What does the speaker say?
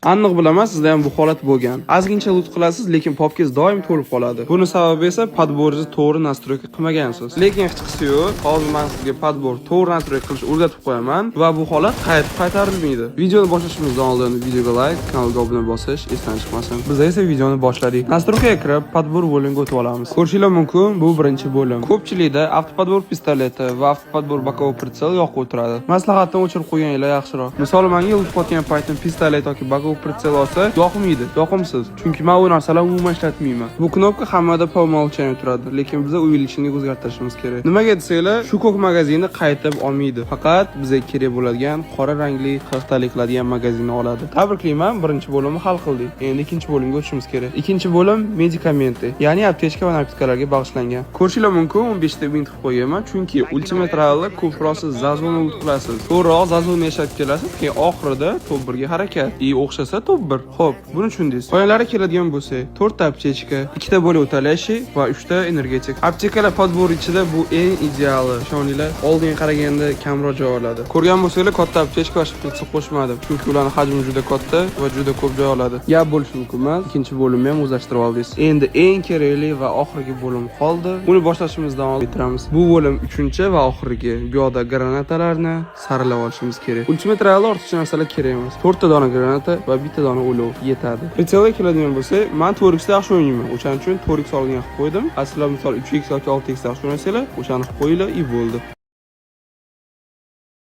Aniq bilaman, sizda ham bu holat bo'lgan. Ozgincha lut qilasiz, lekin popkingiz doim to'lib qoladi. Buni sababi esa podborni to'g'ri nastroyka qilmagansiz. Lekin hech qisi yo'q. Hozir men sizga podbor to'g'ri nastroyka qilish o'rgatib qo'yaman va bu holat qaytarilmaydi. Videoni boshlashimizdan oldin videoga like, kanalga obuna bosish esdan chiqmasin. Biz esa videoni boshladik. Nastroykaga kirib, podbor bo'limiga o'tib olamiz. Ko'rishingiz mumkin, bu birinchi bo'lim. Ko'pchilikda avtopodbor pistoleti va avtopodbor bokovoy pritsel yoqib o'tiradi. Maslahatdan o'chirib qo'yganinglar yaxshiroq. Misol menga lut qotgan paytim pistolet yoki bokovoy pritsel olsa yoqmaydi, yoqimsiz. Chunki men u narsalarni umuman ishlatmayman. Bu knopka hammada po umolchan turadi, lekin biz увеличение o'zgartirishimiz kerak. Nimaga desanglar, shu ko'k magazinni qaytib olmaydi. Faqat bizga kerak bo'ladigan qora rangli xirtalik qiladigan magazinni oladi. Tabriklayman, birinchi bo'limni hal qildik. Endi ikkinchi bo'limga o'tishimiz kerak. Ikkinchi bo'lim medikamenti, ya'ni aptechka va narkotikalarga bag'ishlangan. Ko'rishingiz mumkin, 15 ta bint qilib qo'yganman, chunki ultimate rally ko'proq siz zazvonni lut qilasiz. To'g'riroq zazvonni yashab kelasiz, keyin oxirida top 1 ga harakat. O'xshasa top 1. Xo'p, buni tushundingiz. Qoyalarga keladigan bo'lsak, 4 ta aptechka, 2 ta bo'lib o'talashi va 3 ta energetik. Aptekalar podbor ichida bu eng ideali. Ishoninglar, oldinga qaraganda kamroq joy oladi. Ko'rgan bo'lsanglar, katta aptechka va shpritsi qo'shmadim, chunki ularning hajmi juda katta va juda ko'p joy oladi. Gap bo'lishi mumkin emas. Ikkinchi bo'limni ham o'zlashtirib oldingiz. Endi eng kerakli va oxirgi bo'lim qoldi. Uni boshlashimizdan oldin bitiramiz. Bu bo'lim 3-chi va oxirgi. Bu yoqda granatalarni saralab olishimiz kerak. Ultimate Rally ortiqcha narsalar kerak emas. 4 ta dona granata va bitta dona o'lov yetadi. Pritselga keladigan bo'lsa, men 4x da yaxshi o'ynayman. O'shaning uchun 4x olgan qilib qo'ydim. Aslida misol 3x yoki 6x yaxshi o'ynasanglar, o'shani qilib qo'yinglar, i bo'ldi.